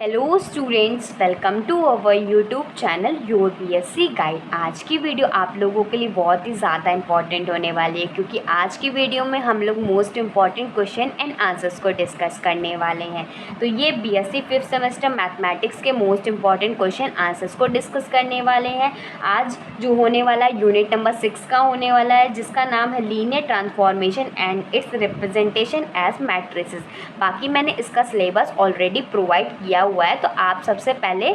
Hello students, welcome to our YouTube channel your BSc guide. आज की video आप लोगों के लिए बहुत ही ज़्यादा इंपॉर्टेंट होने वाली है, क्योंकि आज की वीडियो में हम लोग most important question and answers को डिस्कस करने वाले हैं। तो ये बीएससी 5th सेमेस्टर मैथमेटिक्स के मोस्ट इम्पॉर्टेंट क्वेश्चन आंसर्स को डिस्कस करने वाले हैं। आज जो होने वाला है यूनिट नंबर 6 का होने वाला है, जिसका नाम है linear transformation and its representation as matrices. बाकी मैंने इसका सिलेबस ऑलरेडी प्रोवाइड किया हुआ है, तो आप सबसे पहले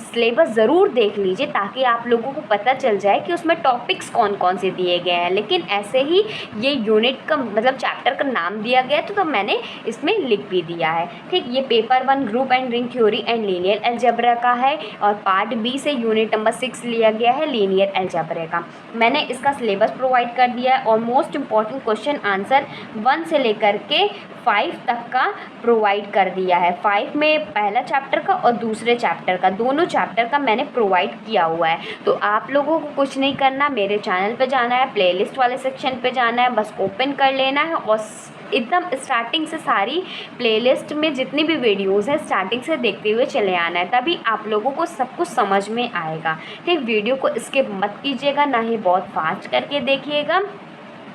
सिलेबस ज़रूर देख लीजिए ताकि आप लोगों को पता चल जाए कि उसमें टॉपिक्स कौन कौन से दिए गए हैं। लेकिन ऐसे ही ये यूनिट का मतलब चैप्टर का नाम दिया गया है, तो मैंने इसमें लिख भी दिया है। ठीक, ये paper 1 group and ring theory and linear algebra का है और पार्ट बी से यूनिट नंबर 6 लिया गया है लीनियर अलजेब्रा का। मैंने इसका सिलेबस प्रोवाइड कर दिया है और मोस्ट इम्पॉर्टेंट क्वेश्चन आंसर 1 से लेकर के 5 तक का प्रोवाइड कर दिया है। 5 में पहला चैप्टर का और दूसरे चैप्टर का, दोनों चैप्टर का मैंने प्रोवाइड किया हुआ है। तो आप लोगों को कुछ नहीं करना, मेरे चैनल पे जाना है, प्लेलिस्ट वाले सेक्शन पे जाना है, बस ओपन कर लेना है और एकदम स्टार्टिंग से सारी प्लेलिस्ट में जितनी भी वीडियोस हैं स्टार्टिंग से देखते हुए चले आना है, तभी आप लोगों को सब कुछ समझ में आएगा। ठीक, वीडियो को स्किप मत कीजिएगा, ना ही बहुत फास्ट करके देखिएगा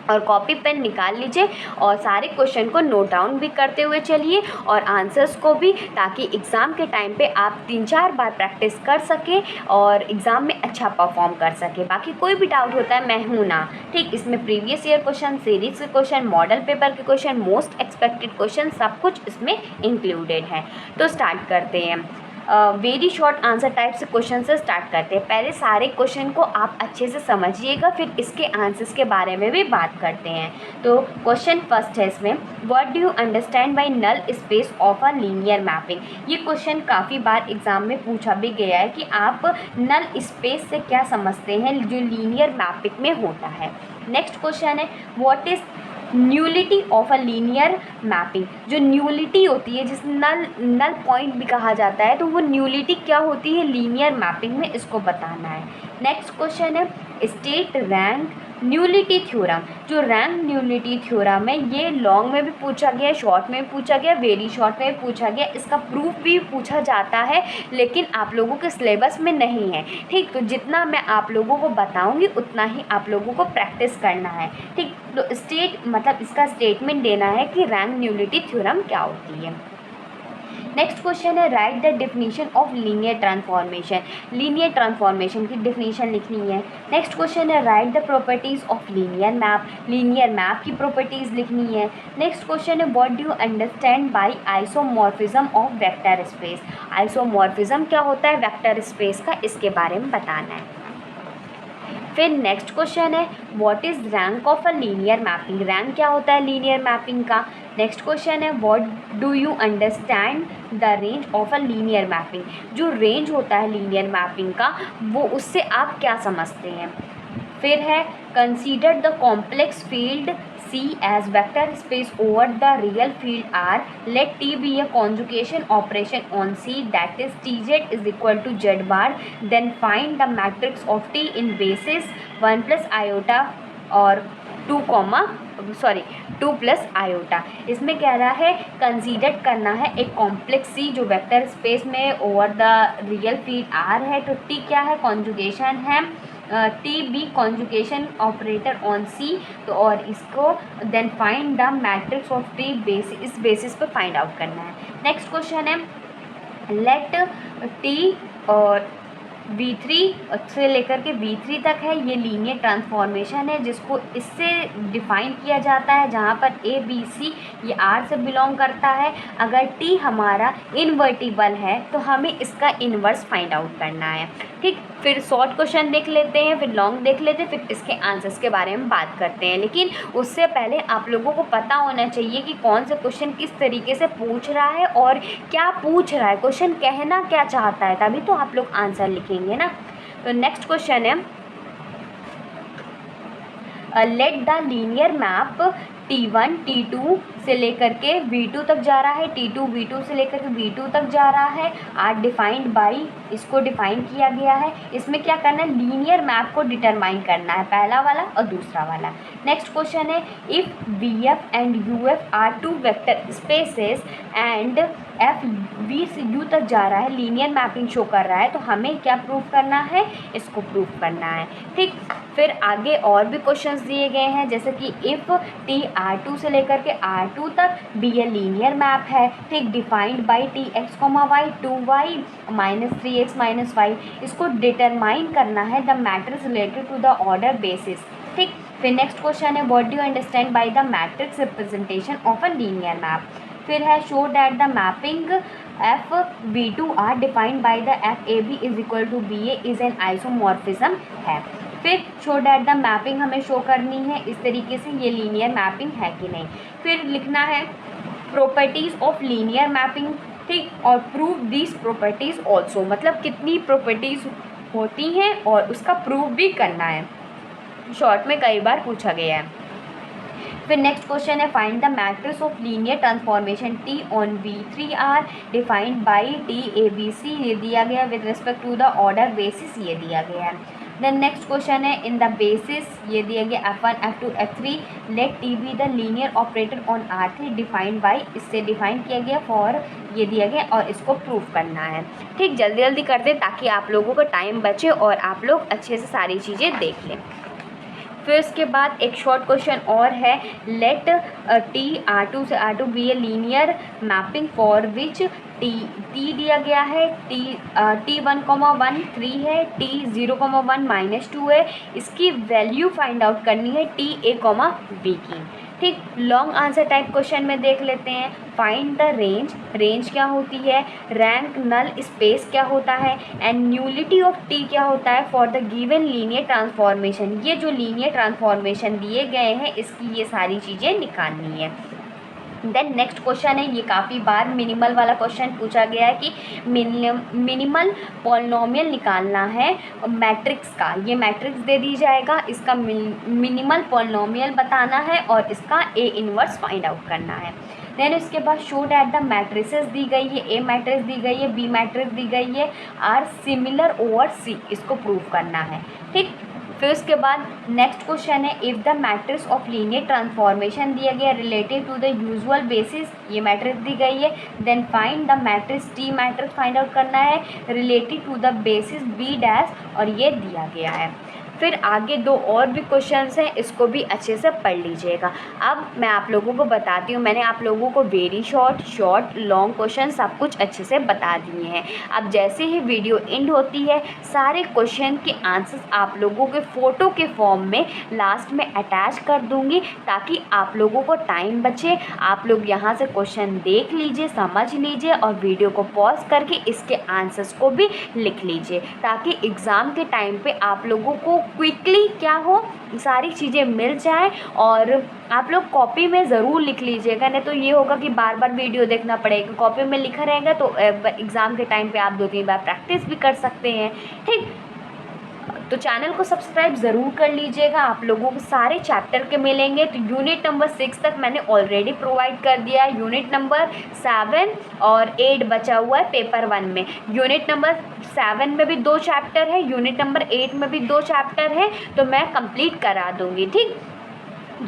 और कॉपी पेन निकाल लीजिए और सारे क्वेश्चन को नोट डाउन भी करते हुए चलिए और आंसर्स को भी, ताकि एग्ज़ाम के टाइम पे आप 3-4 बार प्रैक्टिस कर सकें और एग्ज़ाम में अच्छा परफॉर्म कर सकें। बाकी कोई भी डाउट होता है मैं हूँ ना। ठीक, इसमें प्रीवियस ईयर क्वेश्चन, सीरीज के क्वेश्चन, मॉडल पेपर के क्वेश्चन, मोस्ट एक्सपेक्टेड क्वेश्चन सब कुछ इसमें इंक्लूडेड है। तो स्टार्ट करते हैं। वेरी शॉर्ट आंसर टाइप से क्वेश्चन से स्टार्ट करते हैं। पहले सारे क्वेश्चन को आप अच्छे से समझिएगा, फिर इसके आंसर्स के बारे में भी बात करते हैं। तो क्वेश्चन फर्स्ट है इसमें, what do you understand by null space of a linear mapping. ये क्वेश्चन काफ़ी बार एग्जाम में पूछा भी गया है कि आप नल स्पेस से क्या समझते हैं जो लीनियर मैपिंग में होता है। नेक्स्ट क्वेश्चन है, what is nullity of a linear mapping. जो न्यूलिटी होती है, जिस नल पॉइंट भी कहा जाता है, तो वो न्यूलिटी क्या होती है लीनियर मैपिंग में, इसको बताना है। नेक्स्ट क्वेश्चन है, स्टेट रैंक न्यूलिटी थ्योरम। जो रैंक न्यूलिटी थ्योरम है, ये लॉन्ग में भी पूछा गया, शॉर्ट में भी पूछा गया, वेरी शॉर्ट में भी पूछा गया, इसका प्रूफ भी पूछा जाता है, लेकिन आप लोगों के सिलेबस में नहीं है। ठीक, तो जितना मैं आप लोगों को बताऊंगी उतना ही आप लोगों को प्रैक्टिस करना है। ठीक, तो स्टेट मतलब इसका स्टेटमेंट देना है कि रैंक न्यूलिटी थ्योरम क्या होती है। नेक्स्ट क्वेश्चन है, right the definition of linear transformation. Linear transformation की डेफिनेशन लिखनी है। नेक्स्ट क्वेश्चन है, right the properties of linear map. Linear map की प्रॉपर्टीज लिखनी है। नेक्स्ट क्वेश्चन है, what do you understand bye isomorphism of vector space. Isomorphism क्या होता है वेक्टर स्पेस का, इसके बारे में बताना है। फिर नेक्स्ट क्वेश्चन है, what is rank of a linear mapping. Rank क्या होता है लीनियर मैपिंग का। नेक्स्ट क्वेश्चन है, what do you understand the range of a linear mapping. जो रेंज होता है लीनियर मैपिंग का, वो उससे आप क्या समझते हैं। फिर है, consider the complex field C as vector space over the real field R. Let T be a conjugation operation on C, that is Tz is equal to Z bar. Then find the matrix of T in basis 1 plus iota और 2 plus iota. इसमें कह रहा है consider करना है एक complex C जो vector space में over the real field R है। तो टी क्या है, कॉन्जुगेशन है, T be conjugation operator on C. तो और इसको then find the matrix of T basis, इस बेसिस पे फाइंड आउट करना है। नेक्स्ट क्वेश्चन है, लेट टी और V3 से लेकर के V3 तक है, ये लीनियर ट्रांसफॉर्मेशन है जिसको इससे डिफाइन किया जाता है, जहाँ पर A B C ये R से बिलोंग करता है। अगर T हमारा इन्वर्टिबल है तो हमें इसका इन्वर्स फाइंड आउट करना है। ठीक, फिर शॉर्ट क्वेश्चन देख लेते हैं, फिर लॉन्ग देख लेते हैं, फिर इसके आंसर्स के बारे में बात करते हैं। लेकिन उससे पहले आप लोगों को पता होना चाहिए कि कौन से क्वेश्चन किस तरीके से पूछ रहा है और क्या पूछ रहा है, क्वेश्चन कहना क्या चाहता है, तभी तो आप लोग आंसर लिखेंगे ना। तो नेक्स्ट क्वेश्चन है, let the linear map T1 T2 से लेकर के V2 तक जा रहा है, T2 V2 से लेकर के V2 तक जा रहा है। आर डिफाइंड बाई, इसको डिफाइन किया गया है। इसमें क्या करना है, लीनियर मैप को डिटरमाइन करना है, पहला वाला और दूसरा वाला। नेक्स्ट क्वेश्चन है, if VF and UF are two vector spaces and F V से U तक जा रहा है, लीनियर मैपिंग शो कर रहा है, तो हमें क्या प्रूव करना है, इसको प्रूव करना है। ठीक, फिर आगे और भी क्वेश्चंस दिए गए हैं, जैसे कि इफ़ T R2 से लेकर के R2 तक भी ये लीनियर मैप है। ठीक, defined by TX, Y 2Y -3X -5, इसको डिटरमाइन करना है the matrix related to the order basis. ठीक, फिर नेक्स्ट क्वेश्चन है, what do you understand by the matrix representation of a linear map. फिर है, show that the mapping F V2 are defined by the F AB is equal to BA is an isomorphism है। फिर show that the mapping हमें show करनी है इस तरीके से, ये लीनियर मैपिंग है कि नहीं। फिर लिखना है प्रॉपर्टीज़ ऑफ लीनियर मैपिंग। ठीक, और प्रूव दिस प्रॉपर्टीज़ ऑल्सो, मतलब कितनी प्रॉपर्टीज़ होती हैं और उसका प्रूव भी करना है, शॉर्ट में कई बार पूछा गया है। फिर नेक्स्ट क्वेश्चन है, find the matrix of linear transformation T on V3R defined by TABC, ये दिया गया with respect to the order basis, ये दिया गया है। देन नेक्स्ट क्वेश्चन है, इन द बेसिस, ये दिया गया F1 F2 F3 let T be the linear operator on R3 defined by, इससे डिफाइन किया गया फॉर, ये दिया गया और इसको प्रूव करना है। ठीक, जल्दी जल्दी कर दे ताकि आप लोगों को टाइम बचे और आप लोग अच्छे से सारी चीज़ें देख लें। फिर उसके बाद एक शॉर्ट क्वेश्चन और है, लेट T R2 से R2 be a linear mapping for which T दिया गया है, T1, 1 3 है, T0, 1 -2 है। इसकी वैल्यू फाइंड आउट करनी है TA, B की। ठीक, लॉन्ग आंसर टाइप क्वेश्चन में देख लेते हैं, फाइंड द रेंज, रेंज क्या होती है, रैंक नल स्पेस क्या होता है, एंड न्यूलिटी ऑफ टी क्या होता है for the given linear transformation. ये जो लीनियर ट्रांसफॉर्मेशन दिए गए हैं इसकी ये सारी चीज़ें निकालनी है। देन नेक्स्ट क्वेश्चन है, ये काफ़ी बार मिनिमल वाला क्वेश्चन पूछा गया है कि मिनिमल पॉलिनोमियल निकालना है मैट्रिक्स का। ये मैट्रिक्स दे दी जाएगा, इसका मिनिमल पॉलिनोमियल बताना है और इसका A इनवर्स फाइंड आउट करना है। देन इसके बाद शो डैट द मैट्रिसेस दी गई है, A मैट्रिक्स दी गई है, B मैट्रिक्स दी गई है, आर सिमिलर ओवर C, इसको प्रूव करना है। ठीक, फिर उसके बाद नेक्स्ट क्वेश्चन है, if the matrix of linear transformation दिया गया relative to the usual basis, ये मैट्रिक्स दी गई है। Then find the matrix T matrix find out करना है relative to the basis B dash, और ये दिया गया है। फिर आगे दो और भी क्वेश्चंस हैं, इसको भी अच्छे से पढ़ लीजिएगा। अब मैं आप लोगों को बताती हूँ, मैंने आप लोगों को वेरी शॉर्ट लॉन्ग क्वेश्चन सब कुछ अच्छे से बता दिए हैं। अब जैसे ही वीडियो एंड होती है सारे क्वेश्चन के आंसर्स आप लोगों के फ़ोटो के फॉर्म में लास्ट में अटैच कर दूँगी ताकि आप लोगों को टाइम बचे। आप लोग यहाँ से क्वेश्चन देख लीजिए, समझ लीजिए और वीडियो को पॉज करके इसके आंसर्स को भी लिख लीजिए ताकि एग्ज़ाम के टाइम पे आप लोगों को क्विकली क्या हो, सारी चीज़ें मिल जाए। और आप लोग कॉपी में ज़रूर लिख लीजिएगा, नहीं तो ये होगा कि बार बार वीडियो देखना पड़ेगा। कॉपी में लिखा रहेगा तो एग्ज़ाम के टाइम पे आप 2-3 बार प्रैक्टिस भी कर सकते हैं। ठीक, तो चैनल को सब्सक्राइब ज़रूर कर लीजिएगा। आप लोगों को सारे चैप्टर के मिलेंगे। तो यूनिट नंबर 6 तक मैंने ऑलरेडी प्रोवाइड कर दिया है। यूनिट नंबर 7 और 8 बचा हुआ है पेपर 1 में। यूनिट नंबर 7 में भी 2 चैप्टर है, यूनिट नंबर 8 में भी 2 चैप्टर है, तो मैं कंप्लीट करा दूँगी। ठीक,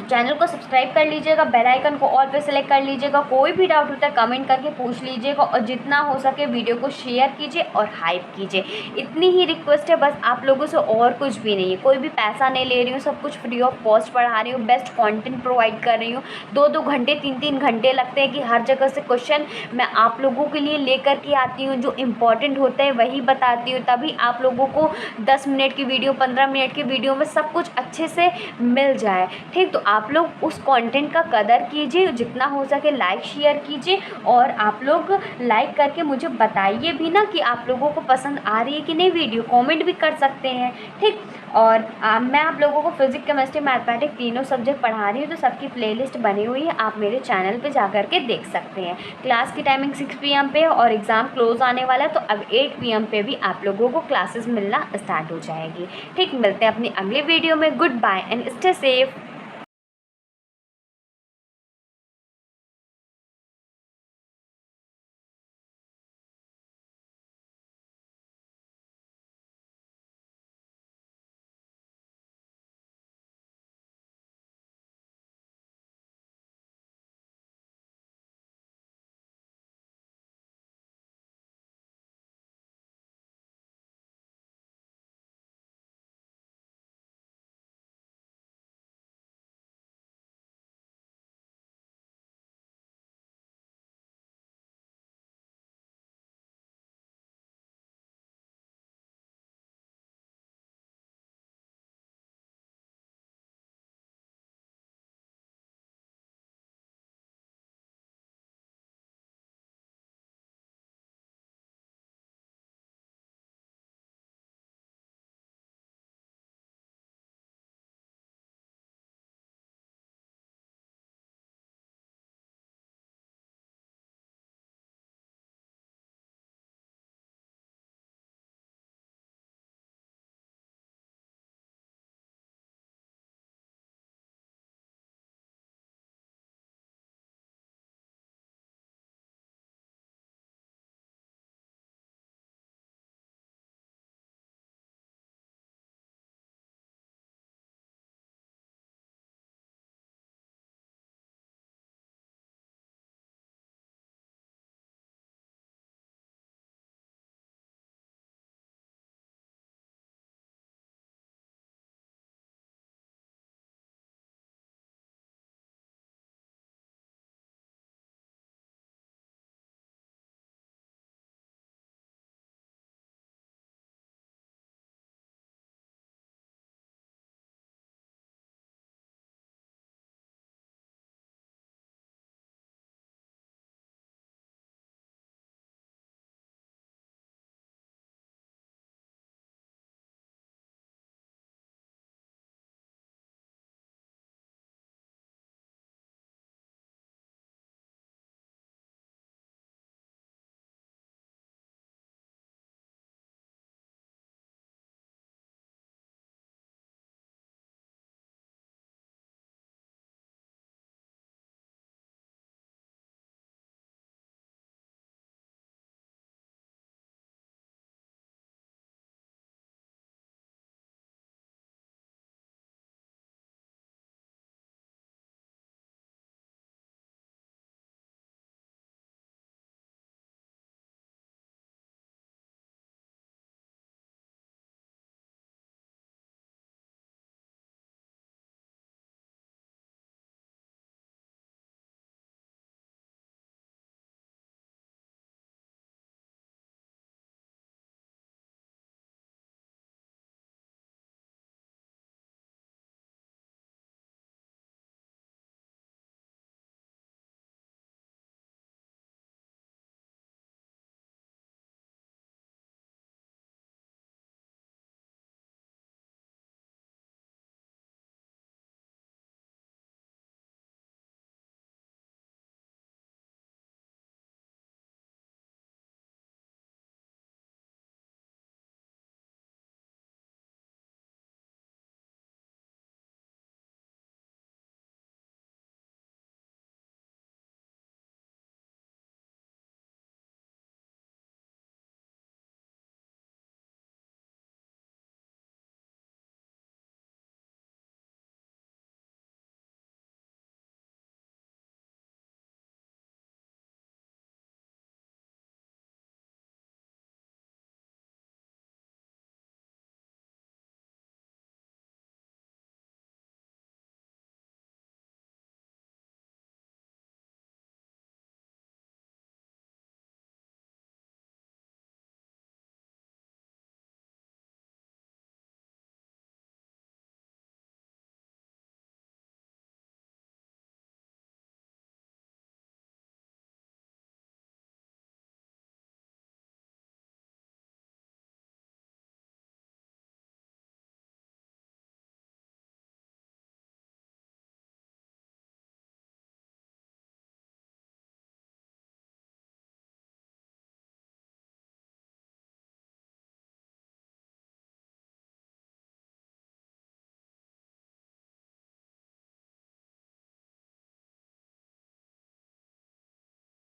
चैनल को सब्सक्राइब कर लीजिएगा, बेल आइकन को ऑल पे सेलेक्ट कर लीजिएगा। कोई भी डाउट होता है कमेंट करके पूछ लीजिएगा और जितना हो सके वीडियो को शेयर कीजिए और हाइप कीजिए। इतनी ही रिक्वेस्ट है बस आप लोगों से, और कुछ भी नहीं है। कोई भी पैसा नहीं ले रही हूँ, सब कुछ फ्री ऑफ कॉस्ट पढ़ा रही हूँ, बेस्ट कंटेंट प्रोवाइड कर रही हूँ। 2-2 घंटे 3-3 घंटे लगते हैं कि हर जगह से क्वेश्चन मैं आप लोगों के लिए लेकर के आती हूँ। जो इम्पोर्टेंट होते हैं वही बताती हूँ, तभी आप लोगों को 10 मिनट की वीडियो 15 मिनट की वीडियो में सब कुछ अच्छे से मिल जाए। ठीक, तो आप लोग उस कंटेंट का कदर कीजिए, जितना हो सके लाइक शेयर कीजिए और आप लोग लाइक करके मुझे बताइए भी ना कि आप लोगों को पसंद आ रही है कि नहीं वीडियो, कमेंट भी कर सकते हैं। ठीक, और मैं आप लोगों को फिजिक्स केमिस्ट्री मैथमेटिक्स तीनों सब्जेक्ट पढ़ा रही हूँ, तो सबकी प्लेलिस्ट बनी हुई है, आप मेरे चैनल पे जा कर के देख सकते हैं। क्लास की टाइमिंग 6 PM पे और एग्ज़ाम क्लोज आने वाला है, तो अब 8 PM पे भी आप लोगों को क्लासेस मिलना स्टार्ट हो जाएगी। ठीक, मिलते हैं अपनी अगली वीडियो में। Good bye and stay safe.